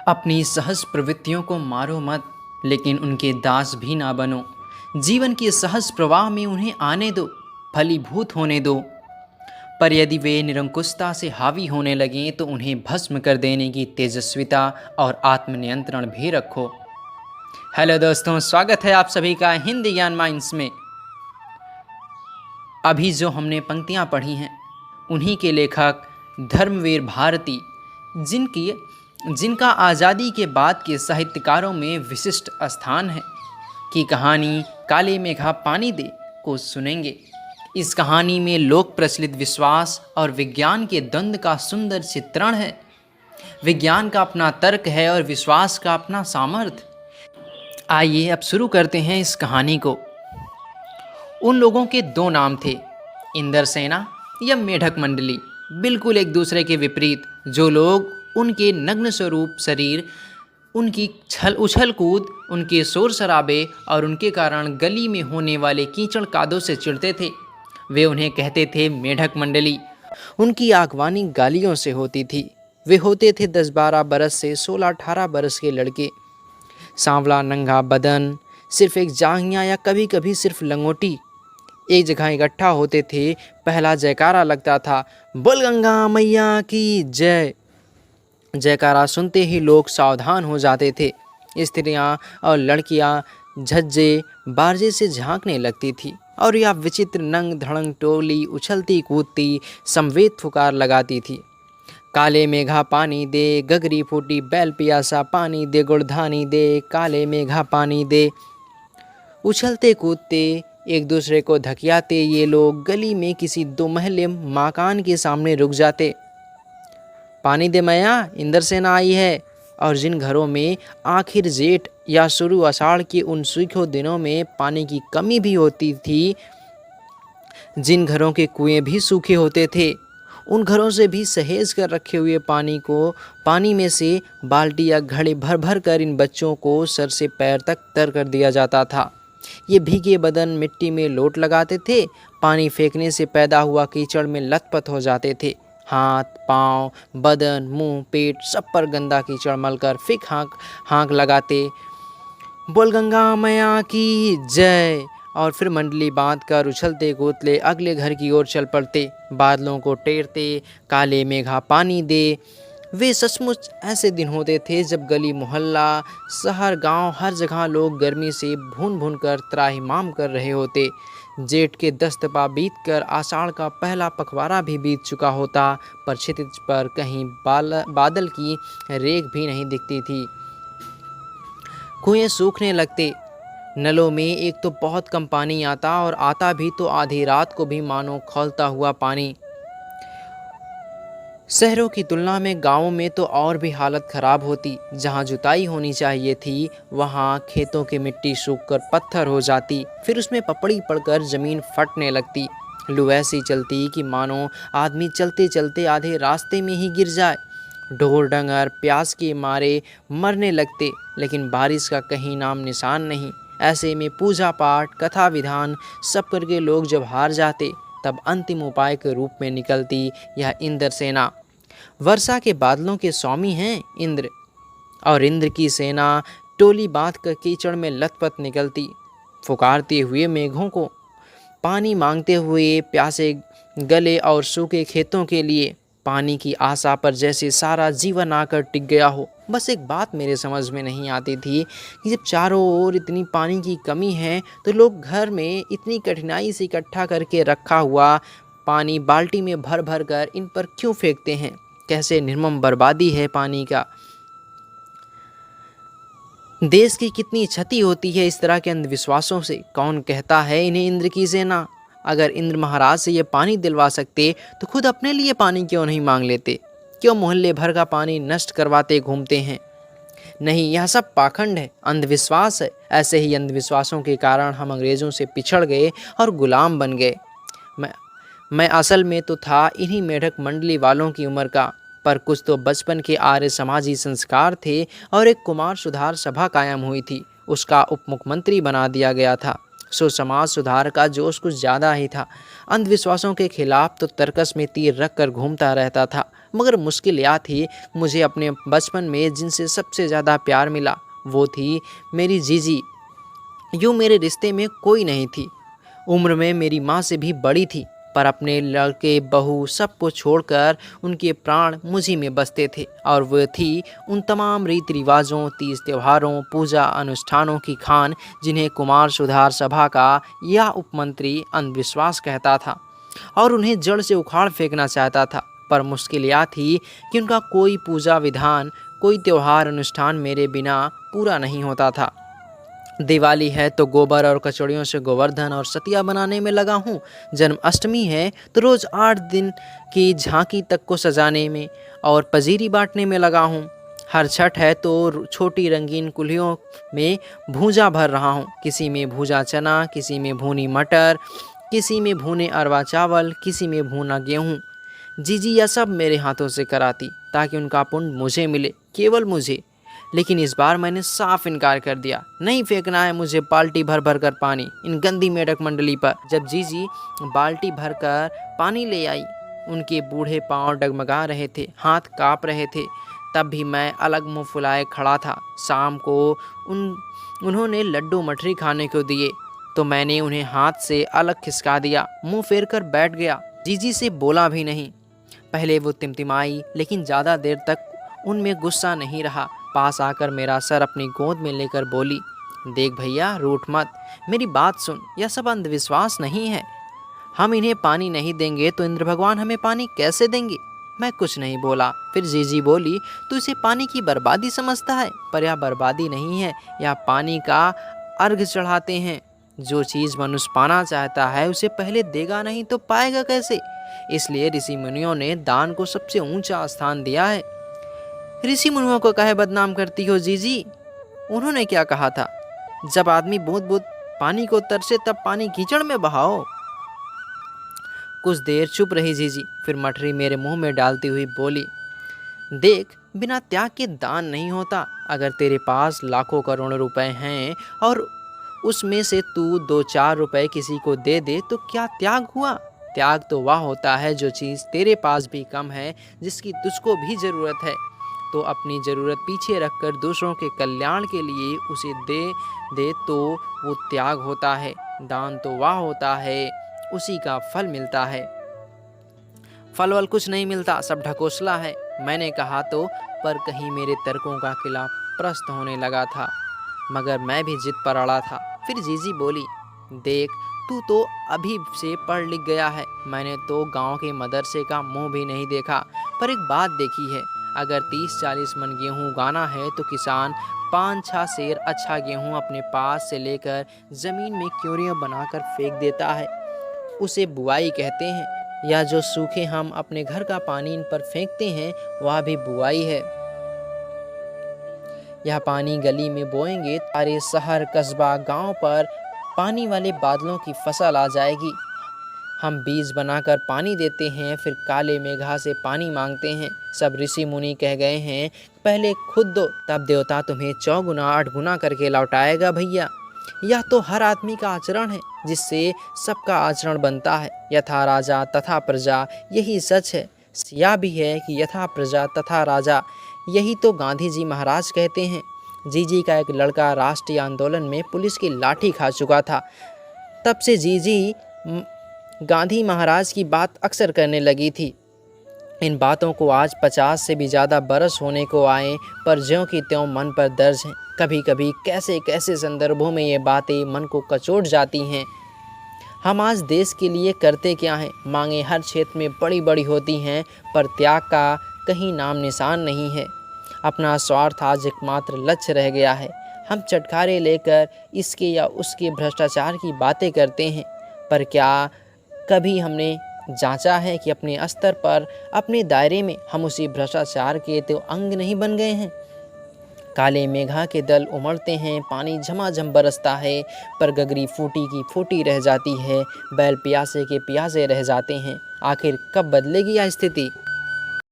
अपनी सहज प्रवृत्तियों को मारो मत, लेकिन उनके दास भी ना बनो। जीवन के सहज प्रवाह में उन्हें आने दो, फलीभूत होने दो। पर यदि वे निरंकुशता से हावी होने लगें तो उन्हें भस्म कर देने की तेजस्विता और आत्मनियंत्रण भी रखो। हेलो दोस्तों, स्वागत है आप सभी का हिंदी ज्ञान माइंड्स में। अभी जो हमने पंक्तियाँ पढ़ी हैं उन्हीं के लेखक धर्मवीर भारती, जिनका आज़ादी के बाद के साहित्यकारों में विशिष्ट स्थान है, की कहानी काले मेघा पानी दे को सुनेंगे। इस कहानी में लोक प्रचलित विश्वास और विज्ञान के द्वंद्व का सुंदर चित्रण है। विज्ञान का अपना तर्क है और विश्वास का अपना सामर्थ्य। आइए अब शुरू करते हैं इस कहानी को। उन लोगों के दो नाम थे, इंद्रसेना या मेढक मंडली, बिल्कुल एक दूसरे के विपरीत। जो लोग उनके नग्न स्वरूप शरीर, उनकी उछल कूद, उनके शोर शराबे और उनके कारण गली में होने वाले कीचड़ कादों से चिढ़ते थे, वे उन्हें कहते थे मेढक मंडली। उनकी आगवानी गालियों से होती थी। वे होते थे 10-12 बरस से 16-18 बरस के लड़के, सांवला नंगा बदन, सिर्फ एक जांघिया या कभी कभी सिर्फ लंगोटी। एक जगह इकट्ठा होते थे, पहला जयकारा लगता था, बोल गंगा मैया की जय। जयकारा सुनते ही लोग सावधान हो जाते थे। स्त्रियां और लड़कियां झज्जे बारजे से झांकने लगती थी और यह विचित्र नंग धड़ंग टोली उछलती कूदती समवेत फुकार लगाती थी। काले मेघा पानी दे, गगरी फूटी बैल पियासा पानी दे, गुड़धानी दे, काले मेघा पानी दे। उछलते कूदते एक दूसरे को धकियाते ये लोग गली में किसी 2 महले मकान के सामने रुक जाते। पानी दे मैया, इंद्रसेना आई है। और जिन घरों में आखिर जेठ या शुरू आषाढ़ के उन सूखे दिनों में पानी की कमी भी होती थी, जिन घरों के कुएं भी सूखे होते थे, उन घरों से भी सहेज कर रखे हुए पानी में से बाल्टी या घड़े भर भर कर इन बच्चों को सर से पैर तक तर कर दिया जाता था। ये भीगे बदन मिट्टी में लोट लगाते थे, पानी फेंकने से पैदा हुआ कीचड़ में लथपथ हो जाते थे। हाथ, पाँव, बदन, मुंह, पेट सब पर गंदा कीचड़ मलकर फिर हाँक लगाते, बोल गंगा मैया की जय। और फिर मंडली बांधकर उछलते कूदते अगले घर की ओर चल पड़ते, बादलों को टेरते, काले मेघा पानी दे। वे सचमुच ऐसे दिन होते थे जब गली मोहल्ला, शहर, गांव, हर जगह लोग गर्मी से भून भून कर त्राहिमाम कर रहे होते। जेठ के 10 तपा बीत कर आषाढ़ का पहला पखवाड़ा भी बीत चुका होता, पर क्षितिज पर कहीं बादल की रेख भी नहीं दिखती थी। कुएं सूखने लगते, नलों में एक तो बहुत कम पानी आता और आता भी तो आधी रात को भी मानो खौलता हुआ पानी। शहरों की तुलना में गांवों में तो और भी हालत खराब होती। जहां जुताई होनी चाहिए थी वहां खेतों की मिट्टी सूखकर पत्थर हो जाती, फिर उसमें पपड़ी पड़कर जमीन फटने लगती। लू ऐसी चलती कि मानो आदमी चलते चलते आधे रास्ते में ही गिर जाए। ढोर डंगर प्यास के मारे मरने लगते, लेकिन बारिश का कहीं नाम निशान नहीं। ऐसे में पूजा पाठ, कथा विधान सब करके लोग जब हार जाते, तब अंतिम उपाय के रूप में निकलती यह इंद्रसेना। वर्षा के बादलों के स्वामी हैं इंद्र, और इंद्र की सेना टोली बांध कर कीचड़ में लथपथ निकलती, पुकारते हुए मेघों को, पानी मांगते हुए प्यासे गले और सूखे खेतों के लिए, पानी की आशा पर जैसे सारा जीवन आकर टिक गया हो। बस एक बात मेरे समझ में नहीं आती थी कि जब चारों ओर इतनी पानी की कमी है तो लोग घर में इतनी कठिनाई से इकट्ठा करके रखा हुआ पानी बाल्टी में भर भर कर इन पर क्यों फेंकते हैं। कैसे निर्मम बर्बादी है पानी का। देश की कितनी क्षति होती है इस तरह के अंधविश्वासों से। कौन कहता है इन्हें इंद्र की सेना। अगर इंद्र महाराज से ये पानी दिलवा सकते तो खुद अपने लिए पानी क्यों नहीं मांग लेते। क्यों मोहल्ले भर का पानी नष्ट करवाते घूमते हैं। नहीं, यह सब पाखंड है, अंधविश्वास है। ऐसे ही अंधविश्वासों के कारण हम अंग्रेज़ों से पिछड़ गए और गुलाम बन गए। मैं असल में तो था इन्हीं मेढक मंडली वालों की उम्र का, पर कुछ तो बचपन के आर्य समाजी संस्कार थे और एक कुमार सुधार सभा कायम हुई थी, उसका उप मुख्यमंत्री बना दिया गया था। सो समाज सुधार का जोश कुछ ज़्यादा ही था। अंधविश्वासों के खिलाफ तो तर्कस में तीर रख कर घूमता रहता था। मगर मुश्किल यह थी, मुझे अपने बचपन में जिनसे सबसे ज़्यादा प्यार मिला वो थी मेरी जीजी। यूँ मेरे रिश्ते में कोई नहीं थी, उम्र में मेरी माँ से भी बड़ी थी, पर अपने लड़के बहू सबको छोड़कर उनके प्राण मुझी में बसते थे। और वह थी उन तमाम रीति रिवाजों, तीज त्योहारों, पूजा अनुष्ठानों की खान जिन्हें कुमार सुधार सभा का यह उपमंत्री अंधविश्वास कहता था और उन्हें जड़ से उखाड़ फेंकना चाहता था। पर मुश्किल यह थी कि उनका कोई पूजा विधान, कोई त्योहार अनुष्ठान मेरे बिना पूरा नहीं होता था। दिवाली है तो गोबर और कचौड़ियों से गोवर्धन और सतिया बनाने में लगा हूँ। जन्माष्टमी है तो रोज़ 8 दिन की झांकी तक को सजाने में और पजीरी बांटने में लगा हूँ। हर छठ है तो छोटी रंगीन कुल्हियों में भूजा भर रहा हूँ, किसी में भूजा चना, किसी में भुनी मटर, किसी में भुने अरवा चावल, किसी में भुना गेहूँ। जीजी यह सब मेरे हाथों से कराती ताकि उनका पुण्य मुझे मिले, केवल मुझे। लेकिन इस बार मैंने साफ इनकार कर दिया। नहीं फेंकना है मुझे बाल्टी भर भर कर पानी इन गंदी मेढक मंडली पर। जब जीजी बाल्टी भर कर पानी ले आई, उनके बूढ़े पांव डगमगा रहे थे, हाथ काँप रहे थे। तब भी मैं अलग मुंह फुलाए खड़ा था। शाम को उन्होंने लड्डू मठरी खाने को दिए तो मैंने उन्हें हाथ से अलग खिसका दिया, मुंह फेर कर बैठ गया। जीजी से बोला भी नहीं। पहले वो तिमतिमाई, लेकिन ज़्यादा देर तक उनमें गुस्सा नहीं रहा। पास आकर मेरा सर अपनी गोद में लेकर बोली, देख भैया, रूठ मत, मेरी बात सुन, यह सब अंधविश्वास नहीं है। हम इन्हें पानी नहीं देंगे तो इंद्र भगवान हमें पानी कैसे देंगे। मैं कुछ नहीं बोला। फिर जीजी बोली, तू इसे पानी की बर्बादी समझता है, पर यह बर्बादी नहीं है, यह पानी का अर्घ चढ़ाते हैं। जो चीज़ मनुष्य पाना चाहता है उसे पहले देगा नहीं तो पाएगा कैसे। इसलिए ऋषि मुनियों ने दान को सबसे ऊंचा स्थान दिया है। ऋषि मुनियों को काहे बदनाम करती हो जीजी? उन्होंने क्या कहा था, जब आदमी बूंद बूंद पानी को तरसे तब पानी कीचड़ में बहाओ। कुछ देर चुप रही जीजी, फिर मठरी मेरे मुंह में डालती हुई बोली, देख, बिना त्याग के दान नहीं होता। अगर तेरे पास लाखों करोड़ों रुपए हैं और उसमें से तू 2-4 रुपए किसी को दे दे तो क्या त्याग हुआ? त्याग तो वह होता है जो चीज़ तेरे पास भी कम है, जिसकी तुझको भी ज़रूरत है, तो अपनी ज़रूरत पीछे रखकर दूसरों के कल्याण के लिए उसे दे तो वो त्याग होता है। दान तो वह होता है, उसी का फल मिलता है। फल वल कुछ नहीं मिलता, सब ढकोसला है। मैंने कहा तो, पर कहीं मेरे तर्कों का किला प्रस्त होने लगा था, मगर मैं भी जिद पर अड़ा था। फिर जीजी बोली, देख, तू तो अभी से पढ़ लिख गया है, मैंने तो गांव के मदरसे का मुंह भी नहीं देखा, पर एक बात देखी है, अगर 30-40 मन गेहूँ उगाना है तो किसान 5-6 सेर अच्छा गेहूँ अपने पास से लेकर ज़मीन में क्योरियाँ बनाकर फेंक देता है, उसे बुआई कहते हैं। या जो सूखे हम अपने घर का पानी इन पर फेंकते हैं, वह भी बुआई है। यह पानी गली में बोएंगे, सारे शहर कस्बा गांव पर पानी वाले बादलों की फसल आ जाएगी। हम बीज बनाकर पानी देते हैं, फिर काले मेघा से पानी मांगते हैं। सब ऋषि मुनि कह गए हैं, पहले खुद दो, तब देवता तुम्हें 4 गुना 8 गुना करके लौटाएगा भैया। यह तो हर आदमी का आचरण है, जिससे सबका आचरण बनता है। यथा राजा तथा प्रजा, यही सच है। यह भी है कि यथा प्रजा तथा राजा, यही तो गांधी जी महाराज कहते हैं। जीजी का एक लड़का राष्ट्रीय आंदोलन में पुलिस की लाठी खा चुका था। तब से जीजी गांधी महाराज की बात अक्सर करने लगी थी। इन बातों को आज 50 से भी ज़्यादा बरस होने को आए, पर ज्यों की त्यों मन पर दर्ज हैं। कभी कभी कैसे कैसे संदर्भों में ये बातें मन को कचोट जाती हैं। हम आज देश के लिए करते क्या हैं? मांगे हर क्षेत्र में बड़ी बड़ी होती हैं, पर त्याग का कहीं नाम निशान नहीं है। अपना स्वार्थ आज एकमात्र लक्ष्य रह गया है। हम चटखारे लेकर इसके या उसके भ्रष्टाचार की बातें करते हैं, पर क्या कभी हमने जांचा है कि अपने स्तर पर, अपने दायरे में हम उसी भ्रष्टाचार के तो अंग नहीं बन गए हैं? काले मेघा के दल उमड़ते हैं, पानी झमाझम बरसता है, पर गगरी फूटी की फूटी रह जाती है, बैल प्यासे के प्यासे रह जाते हैं। आखिर कब बदलेगी यह स्थिति?